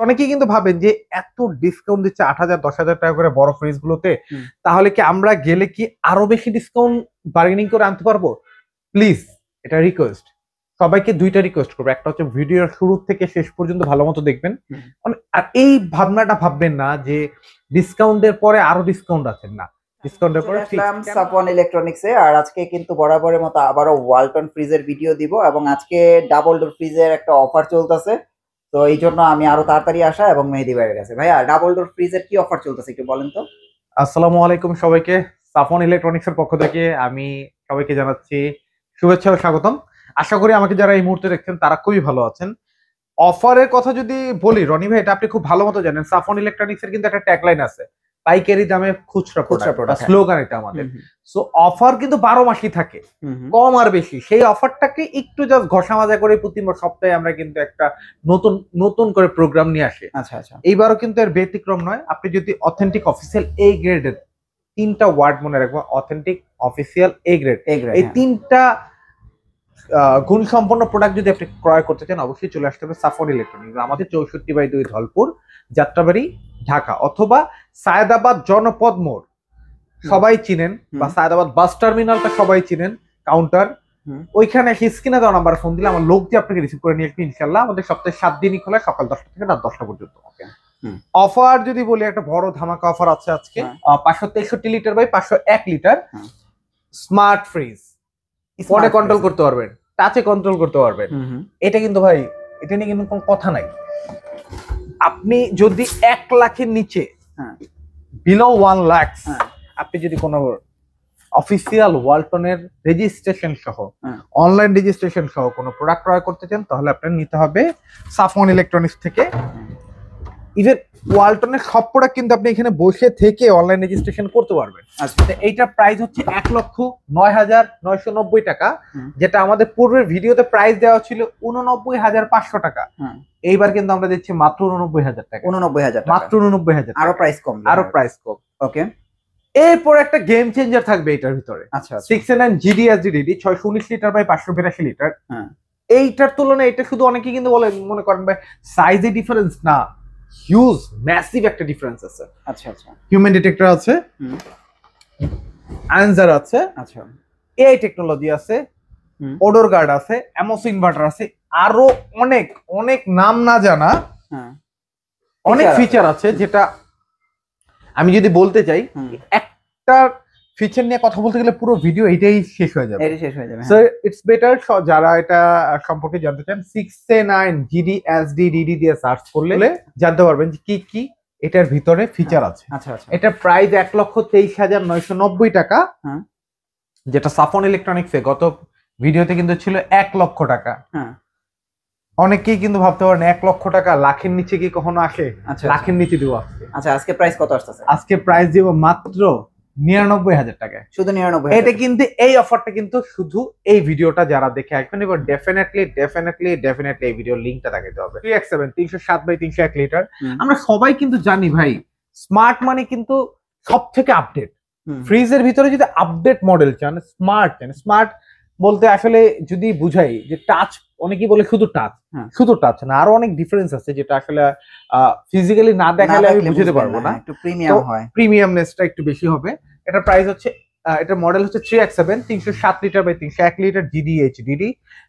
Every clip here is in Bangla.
অনেকেই কিন্তু ভাবেন যে এত ডিসকাউন্ট দিচ্ছে 8,000 10,000 টাকা করে বড় ফ্রিজ গুলোতে, তাহলে কি আমরা গেলে কি আরো বেশি ডিসকাউন্ট বার্গেনিং করে আনতে পারবো? প্লিজ, এটা রিকোয়েস্ট, সবাইকে দুইটা রিকোয়েস্ট করবো। একটা হচ্ছে ভিডিওর শুরু থেকে শেষ পর্যন্ত ভালো মতো দেখবেন, আর এই ভাবনাটা ভাববেন না যে ডিসকাউন্টের পরে আরো ডিসকাউন্ট আছে, না, ডিসকাউন্টের পরে সাফওয়ান ইলেকট্রনিক্সে। আর আজকে কিন্তু বরাবরের মতো আবারও ওয়ালটন ফ্রিজের ভিডিও দিব, এবং আজকে ডাবল ডোর ফ্রিজের একটা অফার চলতেছে, তো এই জন্য আমি আরো তাড়াতাড়ি আসা এবং মেহেদি ভাইয়ের কাছে। ভাইয়া, ডাবল ডোর ফ্রিজের কি অফার চলতেছে একটু বলেন তো। আসসালামু আলাইকুম সবাইকে, সাফওয়ান ইলেকট্রনিক্স এর পক্ষ থেকে আমি সবাইকে জানাচ্ছি শুভেচ্ছা ও স্বাগতম। আশা করি আমাকে যারা এই মুহূর্তে দেখছেন তারা খুবই ভালো আছেন। অফারের কথা যদি বলি রনি ভাই, এটা আপনি খুব ভালো মতো জানেন, সাফওয়ান ইলেকট্রনিক্স এর কিন্তু একটা ট্যাগলাইন আছে, পাইকারি দামে খুচরা প্রোডাক্ট, স্লোগান এটা আমাদের। সো অফার কিন্তু 12 মাসই থাকে, কম আর বেশি। সেই অফারটাকে একটু জাস্ট ঘষা মাজা করে প্রতি সপ্তাহে আমরা কিন্তু একটা নতুন নতুন করে প্রোগ্রাম নিয়ে আসি। আচ্ছা আচ্ছা, এইবারও কিন্তু এর ব্যতিক্রম নয়। আপনি যদি অথেন্টিক অফিসিয়াল এ গ্রেডের, তিনটা ওয়ার্ড মনে রাখবো, অথেন্টিক অফিসিয়াল এ গ্রেড, এই তিনটা গুণসম্পন্ন প্রোডাক্ট যদি আপনি ক্রয় করতে চান, অবশ্যই চলে আসতে হবে সাফওয়ান ইলেকট্রনিক্স, আমাদের 64/2 ধলপুর, যাত্রাবাড়ি, ঢাকা, অথবা সায়েদাবাদ জনপদ মোড় সবাই চিনেন, বা সায়েদাবাদ বাস টার্মিনালটা সবাই চিনেন, কাউন্টার, ওইখানে স্ক্রিনে দেওয়া নাম্বার ফোন দিলে আমার লোক দিয়ে আপনাকে রিসিভ করে নিয়ে আসবে ইনশাল্লাহ। আমাদের সপ্তাহে 7 দিনই খোলা, সকাল 10টা থেকে রাত 10টা পর্যন্ত। অফার যদি বলি, একটা বড় ধামাকা অফার আছে আজকে, 563 litre by 501 litre smart fridge, ফোনে কন্ট্রোল করতে পারবেন, টাচে কন্ট্রোল করতে পারবেন। এটা কিন্তু ভাই, এটা নিয়ে কিন্তু কোনো কথা নাই। আপনি যদি 1 লাখের নিচে, বিলো 1 লাখ, আপনি যদি কোনো অফিসিয়াল ওয়ালটনের রেজিস্ট্রেশন সহ, অনলাইন রেজিস্ট্রেশন সহ কোনো প্রোডাক্ট ক্রয় করতে চান, তাহলে আপনার নিতে হবে সাফওয়ান ইলেকট্রনিক্স থেকে। ইভেন ওয়ালটনের সব প্রোডাক্ট কিন্তু আপনি এখানে বসে থেকে অনলাইন রেজিস্ট্রেশন করতে পারবেন। আচ্ছা, এইটার প্রাইস হচ্ছে 1,09,990 টাকা, যেটা আমাদের পূর্বের ভিডিওতে প্রাইস দেওয়া ছিল 89,500 টাকা। এইবার কিন্তু আমরা দিচ্ছি মাত্র 89,000 টাকা। 89,000, মাত্র 89,000, আরো প্রাইস কম, আরো প্রাইস কম। ওকে, এরপর একটা গেম চেঞ্জার থাকবে এটার ভিতরে। আচ্ছা, 609 GD/SGD 619 লিটার বাই 582 লিটার। এইটার তুলনায় এটা শুধু অনেকে কিন্তু বলে, মনে করেন ভাই সাইজে ডিফারেন্স না, হিউজ ম্যাসিভ একটা ডিফারেন্স আছে। আচ্ছা আচ্ছা, হিউম্যান ডিটেক্টর আছে, আনজার আছে, আচ্ছা, এআই টেকনোলজি আছে, ওডোর গার্ড আছে, এমওস ইনভার্টার আছে, আরো অনেক অনেক নাম না জানা অনেক ফিচার আছে, যেটা আমি যদি বলতে চাই একটা ফিচার নিয়ে কথা বলতে গেলে পুরো ভিডিও এটাই শেষ হয়ে যাবে। সো ইটস বেটার, যারা এটা সম্পর্কে জানতে চান 609 GD/SGD দিয়ে সার্চ করলে জানতে পারবেন যে কি কি এটার ভিতরে ফিচার আছে। আচ্ছা আচ্ছা, এটা প্রাইস 1,23,990 টাকা, যেটা সাফওয়ান ইলেকট্রনিক্সে গত ভিডিওতে কিন্তু ছিল 1 লক্ষ টাকা। অনেকেই কিন্তু ভাবতে পারেন 1 লক্ষ টাকা লাখের নিচে কি কখনো আসে? লাখের নিচে দিব আজকে। আচ্ছা, আজকে প্রাইস কত আসছে? আজকে প্রাইস দিব মাত্র 99,000 টাকায়, শুধু 99,000। এটা কিন্তু এই অফারটা কিন্তু শুধু এই ভিডিওটা যারা দেখে আসবেন, এবার ডেফিনেটলি এই ভিডিওর লিংকটা দেখাতে হবে। 3X7 360/301 litre. আমরা সবাই কিন্তু জানি ভাই, স্মার্ট মানে কিন্তু সব থেকে আপডেট। ফ্রিজের ভিতরে যদি আপডেট মডেল চান, স্মার্ট বলতে আসলে যদি বুঝাই যে টাচ, অনেকেই বলে শুধু টাচ না, আরো অনেক ডিফারেন্স আছে, যেটা আসলে ফিজিক্যালি না দেখালে আমি বুঝতে পারবো না। একটু প্রিমিয়াম হয়, প্রিমিয়ামনেসটা একটু বেশি হবে। এটার প্রাইস হচ্ছে, এটার মডেল হচ্ছে 3X7 307 litre by 301 litre GD/HDD।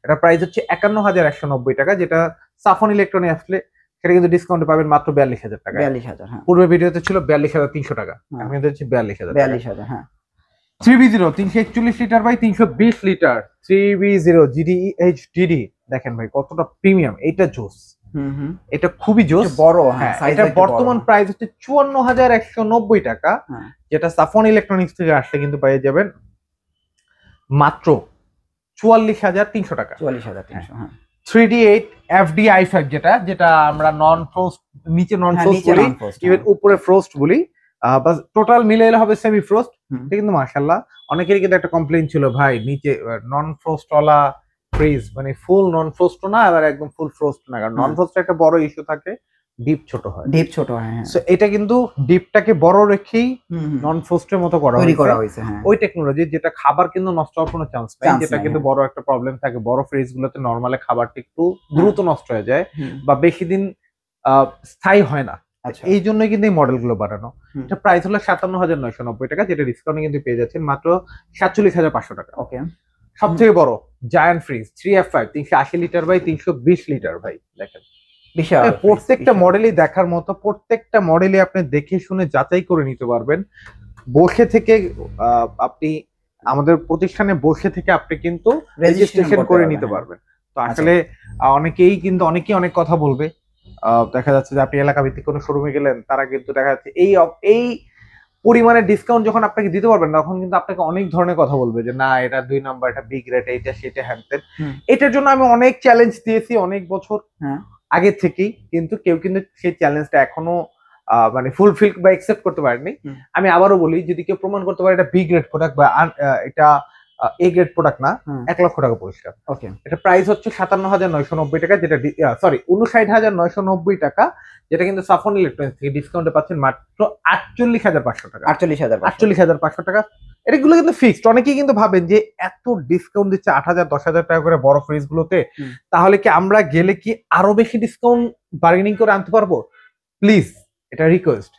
এটার প্রাইস হচ্ছে 51,190 টাকা, যেটা সাফওয়ান ইলেকট্রনিক্স আসলে সেটা কিন্তু ডিসকাউন্টে পাবেন মাত্র 42,000 টাকা। 42,000, পূর্বের ভিডিওতে ছিল 42,300 টাকা, এখন হচ্ছে 42,000। হ্যাঁ, 3B0 341 litre by 320 litre 3B0 GD/HDD। দেখেন ভাই কতটা প্রিমিয়াম, এটা জোস, এটা খুবই জোস, বড়। হ্যাঁ, এটা বর্তমান প্রাইস হচ্ছে 54,190 টাকা, যেটা সাফওয়ান ইলেকট্রনিক্স থেকে আসলে কিন্তু পেয়ে যাবেন মাত্র 44,300 টাকা। 44,300। 3D8 FD-i5, যেটা আমরা নন ফ্রোস্ট, নিচে নন ফ্রোস্ট বলি, ইভেন উপরে ফ্রোস্ট বলি, টোটাল মিলে এলে হবে সেমি ফ্রোস্ট। এটা কিন্তু মাশাআল্লাহ অনেকেরই কিন্তু একটা কমপ্লেইন ছিল, ভাই নিচে নন ফ্রোস্ট ওয়ালা ফ্রিজ, মানে ফুল নন ফ্রোস্ট না আবার একদম ফুল ফ্রোস্ট না, কারণ নন ফ্রোস্ট একটা বড় ইস্যু থাকে, ডিপ ছোট হয়। সো এটা কিন্তু ডিপটাকে বড় রেখেই নন ফ্রোস্টের মতো করা হয়েছে, ওই টেকনোলজি, যেটা খাবার কিন্তু নষ্ট হওয়ার কোনো চান্স নাই, যেটা কিন্তু বড় একটা প্রবলেম থাকে বড় ফ্রিজ গুলোতে। নরমালি খাবারটা একটু দ্রুত নষ্ট হয়ে যায়, বা বেশি দিন স্থায়ী হয় না। আচ্ছা এই জন্যই কিন্তু এই মডেলগুলো বানানো। হুম। এটা প্রাইস হলো 57,990 টাকা, যেটা ডিসকাউন্টে কিন্তু পেয়ে যাচ্ছেন মাত্র 47,500 টাকা। ওকে সব থেকে বড় giant fridge 3F5 380 litre by 320 litre ভাই দেখেন। বিশাল প্রত্যেকটা মডেলই দেখার মতো, প্রত্যেকটা মডেলই আপনি দেখে শুনে যাচাই করে নিতে পারবেন। বসে থেকে আপনি আমাদের প্রতিষ্ঠানে বসে থেকে আপনি কিন্তু রেজিস্ট্রেশন করে নিতে পারবেন। তো আসলে অনেকেই অনেক কথা বলবে। দেখা যাচ্ছে যে আপনি এলাকা ভিত্তিক কোনো শোরুমে গেলেন, তারা কিন্তু দেখা যাচ্ছে এই পরিমাণে ডিসকাউন্ট যখন আপনাকে দিতে পারবেন, তখন কিন্তু আপনাকে অনেক ধরনের কথা বলবে যে না এটা 2 নাম্বার, এটা বিগ রেট, এইটা সেটা হ্যানতেন। এটার জন্য আমি অনেক চ্যালেঞ্জ দিয়েছি অনেক বছর আগে থেকেই, কিন্তু কেউ কিন্তু সেই চ্যালেঞ্জটা এখনো মানে ফুলফিল বা একসেপ্ট করতে পারেনি। আমি আবারও বলি, যদি কেউ প্রমাণ করতে পারে এটা বি গ্রেড প্রোডাক্ট বা এটা এ গ্রেড প্রোডাক্ট না, 1 লক্ষ টাকা পুরস্কার। ওকে এটা প্রাইস হচ্ছে 57,990 টাকা, যেটা সরি 59,990 টাকা, যেটা কিন্তু সাফন ইলেকট্রনিক্স থেকে ডিসকাউন্টে পাচ্ছেন মাত্র 48,500 টাকা। 48,500 টাকা। এগুলো কিন্তু ফিক্সড। অনেকেই কিন্তু ভাবেন যে এত ডিসকাউন্ট দিচ্ছে 8,000 10,000 টাকা করে বড় ফ্রিজ গুলোতে, তাহলে কি আমরা গেলে কি আরো বেশি ডিসকাউন্ট বার্গেনিং করে আনতে পারবো? প্লিজ, এটা রিকোয়েস্ট,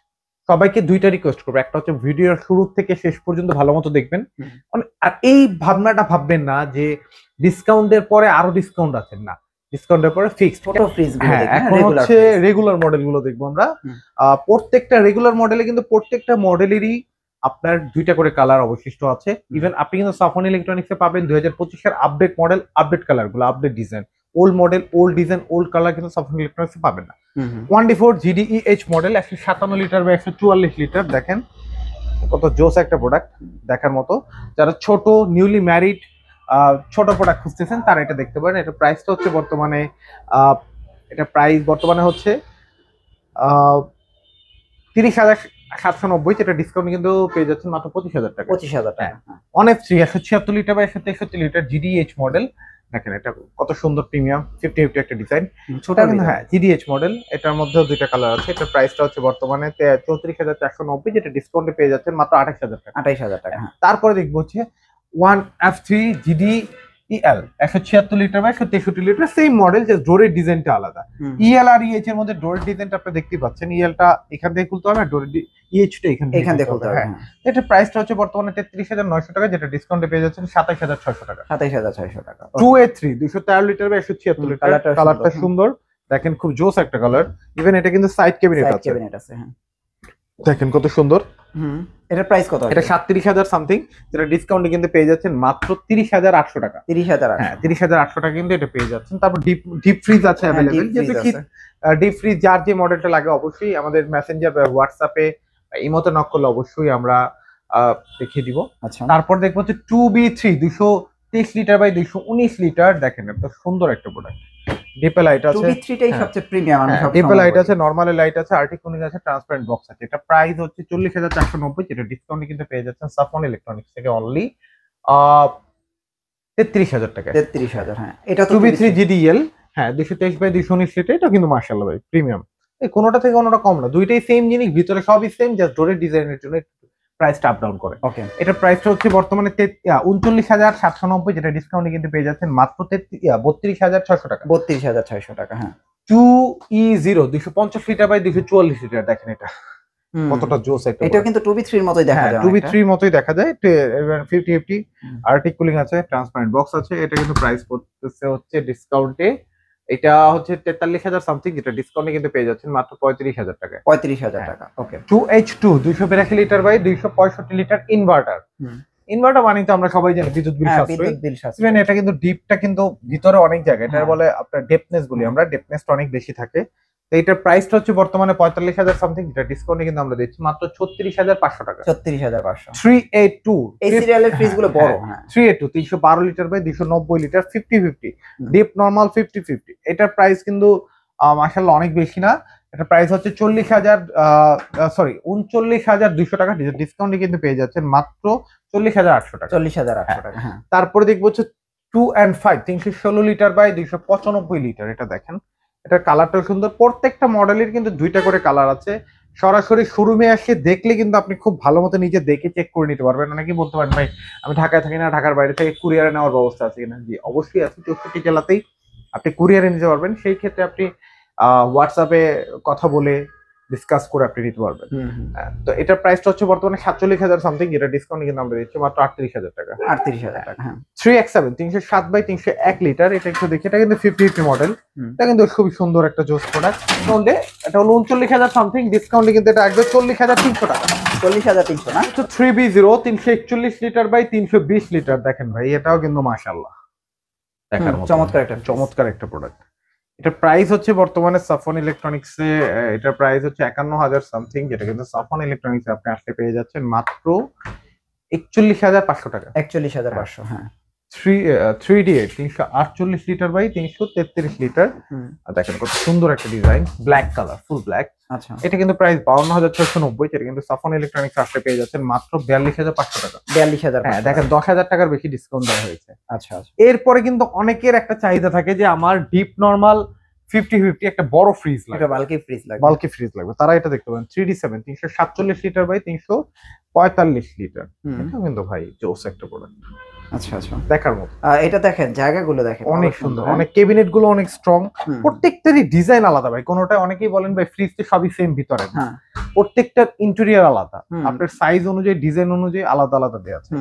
সবাইকে দুইটা রিকোয়েস্ট করবো। একটা হচ্ছে ভিডিওর শুরু থেকে শেষ পর্যন্ত ভালো মতো দেখবেন, আর এই ভাবনাটা ভাববেন না যে ডিসকাউন্টের পরে আরো ডিসকাউন্ট আছে, না, ডিসকাউন্টের পরে ফিক্সড ছোট ফ্রিজ গুলো হ্যাঁ, এখন হচ্ছে রেগুলার মডেল গুলো দেখবো আমরা। প্রত্যেকটা রেগুলার মডেলে কিন্তু প্রত্যেকটা মডেলেরই আপনার 2টা করে কালার অবশিষ্ট আছে। ইভেন আপনি কিন্তু সাফন ইলেকট্রনিক্সে পাবেন 2025 এর আপডেট মডেল, আপডেট কালার গুলো, update design. Old model, old design, old colour কিন্তু সাফন ইলেকট্রনিক্সে পাবেন না। 1D4 GDEH মডেল 157 লিটার বা 144 লিটার, দেখেন কত জোস একটা প্রোডাক্ট, দেখার মতো। যারা ছোট নিউলি ম্যারিড ছোট প্রোডাক্ট খুঁজতেছেন তারা এটা দেখতে পারেন। এটা প্রাইসটা হচ্ছে বর্তমানে হচ্ছে 30,790, যেটা ডিসকাউন্ট কিন্তু পেয়ে যাচ্ছেন মাত্র 25,000 টাকা। 25,000 টাকা। অনেক 176 লিটার বা 163 লিটার GDH মডেল, দেখেন এটা কত সুন্দর প্রিমিয়াম 50 একটা ডিজাইন। ছোট হ্যাঁ, GDH মডেল, এটার মধ্যেও 2টা কালার আছে। এটার প্রাইসটা হচ্ছে বর্তমানে 34,490, যেটা ডিসকাউন্টে পেয়ে যাচ্ছেন মাত্র 28,000 টাকা। 28,000 টাকা। তারপরে দেখবো হচ্ছে 1F3 GDEL 176 লিটার বা 163 লিটার, সেম মডেল, যে ডোরের ডিজাইনটা আলাদা। EL আর EH এর মধ্যে ডোরের ডিজাইনটা আপনি দেখতে পাচ্ছেন। ELটা এখান থেকে খুলতে হবে, আর ডোরের EHটা এখান থেকে খুলতে হবে। হ্যাঁ, এটার প্রাইসটা হচ্ছে বর্তমানে 33,900 টাকা, যেটা ডিসকাউন্টে পেয়ে যাচ্ছেন 27,600 টাকা। 27,600 টাকা। 2A3 213 লিটার বা 176 লিটার, কালারটা সুন্দর, দেখেন খুব জোস একটা কালার। ইভেন এটা কিন্তু সাইড ক্যাবিনেট আছে, হ্যাঁ দেখেন কত সুন্দর। এটার প্রাইস কত? এটা 37,000 সামথিং, যেটা ডিসকাউন্টে কিন্তু পেয়ে যাচ্ছেন মাত্র 30,800 টাকা। 30,800, হ্যাঁ, 30,800 টাকা কিন্তু এটা পেয়ে যাচ্ছেন। তারপর ডিপ ফ্রিজ আছে अवेलेबल, যেহেতু ডিপ ফ্রিজ যার যে মডেলটা লাগে অবশ্যই আমাদের মেসেঞ্জার বা হোয়াটসঅ্যাপে ইমোতে নক করলে অবশ্যই আমরা দেখিয়ে দিব। আচ্ছা, তারপর দেখবো হচ্ছে 2B3 223 লিটার বাই 219 লিটার, দেখেন এত সুন্দর একটা প্রোডাক্ট। ডিপে লাইট আছে, 2B3 টাই সবচেয়ে প্রিমিয়াম। আমি সব ডিপে লাইট আছে, নরমাল লাইট আছে, আর্টিক কুলিং আছে, ট্রান্সপারেন্ট বক্স আছে। এটা প্রাইস হচ্ছে 40,490, যেটা ডিসকাউন্টে কিন্তু পেয়ে যাচ্ছেন সাফন ইলেকট্রনিক্স থেকে অনলি 33,000 টাকা। 33,000, হ্যাঁ। এটা তো 2B3 GDEL, হ্যাঁ 223 বাই 219 লিটার, এটা কিন্তু মাশাআল্লাহ ভাই প্রিমিয়াম। এই কোনোটা থেকে কোনোটা কম না, দুইটাই সেম জিনিস, ভিতরে সবই সেম, জাস্ট ডোরের ডিজাইনের জন্য প্রাইসটা আপ ডাউন করে। ওকে, এটা প্রাইসটা হচ্ছে বর্তমানে 39,790, যেটা ডিসকাউন্টে কিন্তু পেয়ে যাচ্ছেন মাত্র 32,600 টাকা। 32,600 টাকা, হ্যাঁ। 2E0 250 লিটার বাই 244 লিটার, দেখেন এটা কতটা জোস একটা। এটা কিন্তু 2B3 এর মতোই দেখা যায়, 2B3 এর মতোই দেখা যায়। 50 আর্টিক কুলিং আছে, ট্রান্সপারেন্ট বক্স আছে। এটা কিন্তু প্রাইস পড়তেছে হচ্ছে ডিসকাউন্টে, এটা হচ্ছে 43,000 সামথিং, যেটা ডিসকাউন্টে কিন্তু পেয়ে যাচ্ছেন মাত্র 35,000 টাকা। 35,000 টাকা। Okay, 2H2 282 litre by 265 litre inverter. Inverter মানে তো আমরা সবাই জানি বিদ্যুৎ বিল সাশ্রয়ী। ইভেন এটা কিন্তু ডিপটা কিন্তু ভিতরে অনেক জায়গা, এটা বলে আপনার ডেপনেস বলি আমরা, ডেপনেসটা অনেক বেশি থাকে। তো এটার প্রাইসটা হচ্ছে বর্তমানে 45,000 সামথিং, যেটা ডিসকাউন্টে কিন্তু আমরা দিচ্ছি মাত্র 36,500 টাকা। 36,500। 3A2 এই সিরিয়ালের ফ্রিজগুলো বড়, হ্যাঁ। 3A2 312 litre by 290 litre 50-50 deep normal 50-50। এটার প্রাইস কিন্তু মাশাআল্লাহ অনেক বেশি না। এটা প্রাইস হচ্ছে 39,200 টাকা, ডিসকাউন্টে কিন্তু পেয়ে যাচ্ছেন মাত্র 40,800 টাকা। 40,800 টাকা, হ্যাঁ। তারপরে দেখবো হচ্ছে 2&5 316 লিটার বাই 295 লিটার, এটা দেখেন, এটার কালারটা সুন্দর। প্রত্যেকটা মডেলের কিন্তু 2টা করে কালার আছে। সরাসরি শোরুমে এসে দেখলে কিন্তু আপনি খুব ভালো মতো নিজে দেখে চেক করে নিতে পারবেন। অনেকেই বলতে পারেন ভাই আমি ঢাকায় থাকি না, ঢাকার বাইরে থেকে কুরিয়ারে নেওয়ার ব্যবস্থা আছে কিনা? জি অবশ্যই আছে, 64 জেলাতেই আপনি কুরিয়ারে নিতে পারবেন। সেই ক্ষেত্রে আপনি হোয়াটসঅ্যাপে কথা বলে ডিসকাস করে আপনি নিতে পারবেন। তো এটার প্রাইসটা হচ্ছে বর্তমানে 47,000 সামথিং, যেটা ডিসকাউন্ট কিন্তু আমরা দিচ্ছি মাত্র 38,000 টাকা। 38,000 টাকা। হ্যাঁ 3X7 307/301 লিটার, এটা একটু দেখি, এটা কিন্তু 50/50 মডেল। এটা কিন্তু খুবই সুন্দর একটা জোস প্রোডাক্ট। ডিসকাউন্টে এটা হলো 39,000 সামথিং, ডিসকাউন্টে কিন্তু এটা একদম 40,300 টাকা। 40,300 না? তো 3B0 341 লিটার/320 লিটার, দেখেন ভাই এটাও কিন্তু মাশাআল্লাহ দেখার মতো চমৎকার একটা প্রোডাক্ট। এটার প্রাইস হচ্ছে বর্তমানে সাফন ইলেকট্রনিক্স এ এটার প্রাইস হচ্ছে 51,000 সামথিং, যেটা কিন্তু সাফন ইলেকট্রনিক্স এ আপনি আসলে পেয়ে যাচ্ছেন মাত্র 41,500 টাকা। 41,500। হ্যাঁ 3D8 348 লিটার/333 লিটার। দেখেন কত সুন্দর একটা design, black colour, full black. আচ্ছা এটা কিন্তু প্রাইস 52,690, যেটা কিন্তু সাফন ইলেকট্রনিক্স আসলে পেয়ে যাচ্ছেন মাত্র 42,500 টাকা। 42,000। হ্যাঁ দেখেন 10,000 টাকার বেশি ডিসকাউন্ট দেওয়া হয়েছে। আচ্ছা আচ্ছা। এরপরে কিন্তু অনেকের একটা চাহিদা থাকে যে আমার ডিপ নরমাল 50/50 একটা বড় ফ্রিজ লাগবে, এটা বাল্কি ফ্রিজ লাগবে। বাল্কি ফ্রিজ লাগবে, তারা এটা দেখতে পারেন 3D7 347 লিটার/345 লিটার। এটা কিন্তু ভাই জোস একটা প্রোডাক্ট, আচ্ছা আচ্ছা দেখার মতো। এটা দেখেন, জায়গাগুলো দেখেন অনেক সুন্দর, অনেক কেবিনেট গুলো অনেক স্ট্রং, প্রত্যেকটারই ডিজাইন আলাদা ভাই। কোনোটা অনেকেই বলেন ভাই ফ্রিজ তো সবই সেম ভিতরে, হ্যাঁ প্রত্যেকটার ইন্টেরিয়র আলাদা, আপনার সাইজ অনুযায়ী ডিজাইন অনুযায়ী আলাদা আলাদা দেওয়া আছে।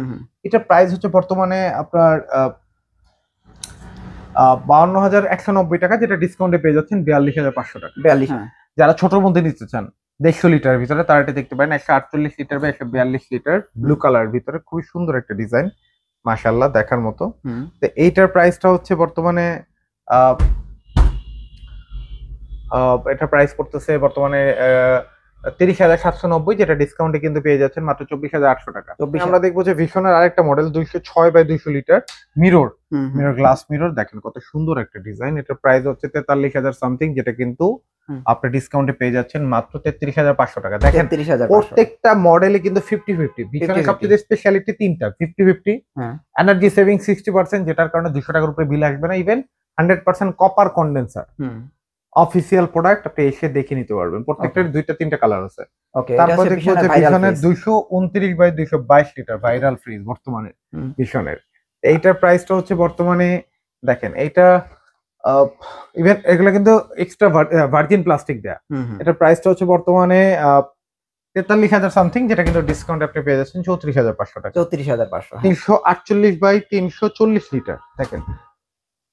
এটা প্রাইস হচ্ছে বর্তমানে আপনার 52,190 টাকা, যেটা ডিসকাউন্টে পেয়ে যাচ্ছেন 42,500 টাকা। 42। যারা ছোটর মধ্যে নিতে চান 150 লিটারের ভিতরে, তারা এটা দেখতে পারেন 148 লিটার বা 142 লিটার, ব্লু কালারের ভিতরে খুবই সুন্দর একটা ডিজাইন, মাশাআল্লাহ দেখার মতো। তো এইটার প্রাইসটা হচ্ছে বর্তমানে এটার প্রাইস পড়তেছে বর্তমানে 30,790, যেটা ডিসকাউন্টে কিন্তু পেয়ে যাচ্ছেন মাত্র 24,800 টাকা। আমরা দেখবো যে ভিশনের আরেকটা model 206/200 litre mirror glass mirror, দেখেন কত সুন্দর একটা ডিজাইন। এটার প্রাইস হচ্ছে 43,000 সামথিং, যেটা কিন্তু আপনি ডিসকাউন্টে পেয়ে যাচ্ছেন মাত্র 33,500 টাকা। দেখেন প্রত্যেকটা মডেলে কিন্তু 50/50। ভিশনের সবচেয়ে স্পেশালিটি তিনটা 50/50, এনার্জি সেভিং 60%, যেটার কারণে 200 টাকার উপরে বিল আসবে না, even 100% copper condenser. Official product, আপনি এসে দেখে নিতে পারবেন। প্রত্যেকটার 2টা-3টা কালার আছে। তারপর দেখবো যে ভিশনের 229/222 লিটার ভাইরাল ফ্রিজ বর্তমানে ভিশনের। এইটার প্রাইসটা হচ্ছে বর্তমানে দেখেন, এইটা ইভেন এগুলো কিন্তু এক্সট্রা ভার্জিন প্লাস্টিক দেয়া। এটার প্রাইসটা হচ্ছে বর্তমানে 43,000 সামথিং, যেটা কিন্তু ডিসকাউন্ট আপনি পেয়ে যাচ্ছেন 34,500 টাকা। 34,500। 348/340 লিটার, দেখেন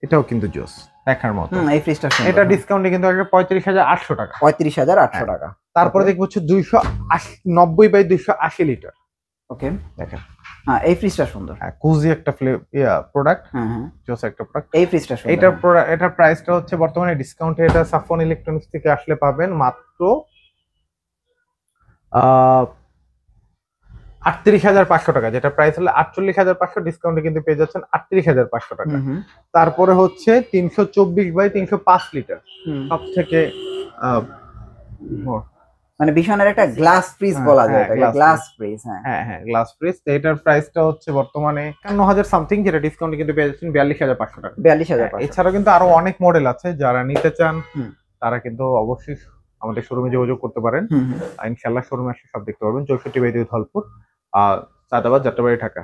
এটাও কিন্তু জোস দেখার মতো। এই ফ্রিজটা এটা ডিসকাউন্টে কিন্তু 35,800 টাকা। 35,800 টাকা। তারপরে দেখবো হচ্ছে 290/280 লিটার। ওকে দেখেন হ্যাঁ এই ফ্রিজটা সুন্দর, কুজি একটা প্রোডাক্ট, জোস একটা প্রোডাক্ট। এই ফ্রিজটা সুন্দর। এটার প্রাইসটা হচ্ছে বর্তমানে ডিসকাউন্টে এটা সাফন ইলেকট্রনিক্স থেকে আসলে পাবেন মাত্র 38,500 টাকা, যেটা প্রাইস হলো 48,500, ডিসকাউন্টে কিন্তু পেয়ে যাচ্ছেন 38,500 টাকা। তারপরে হচ্ছে 324/305 লিটার, সব থেকে মানে ভিশনের একটা গ্লাস ফ্রিজ বলা যায়, এটা গ্লাস ফ্রিজ। হ্যাঁ গ্লাস ফ্রিজ। এটার প্রাইসটা হচ্ছে বর্তমানে 51,000 সামথিং, যেটা ডিসকাউন্টে কিন্তু পেয়ে যাচ্ছেন 42,500 টাকা। 42,500। এছাড়াও কিন্তু আরো অনেক মডেল আছে, যারা নিতে চান তারা কিন্তু অবশ্যই আমাদের শোরুমে যোগাযোগ করতে পারেন। ইনশাআল্লাহ শোরুমে এসে সব দেখতে পারবেন। 64/2 ধলপুর, সায়দাবাদ, যাত্রাবাড়ি, ঢাকা।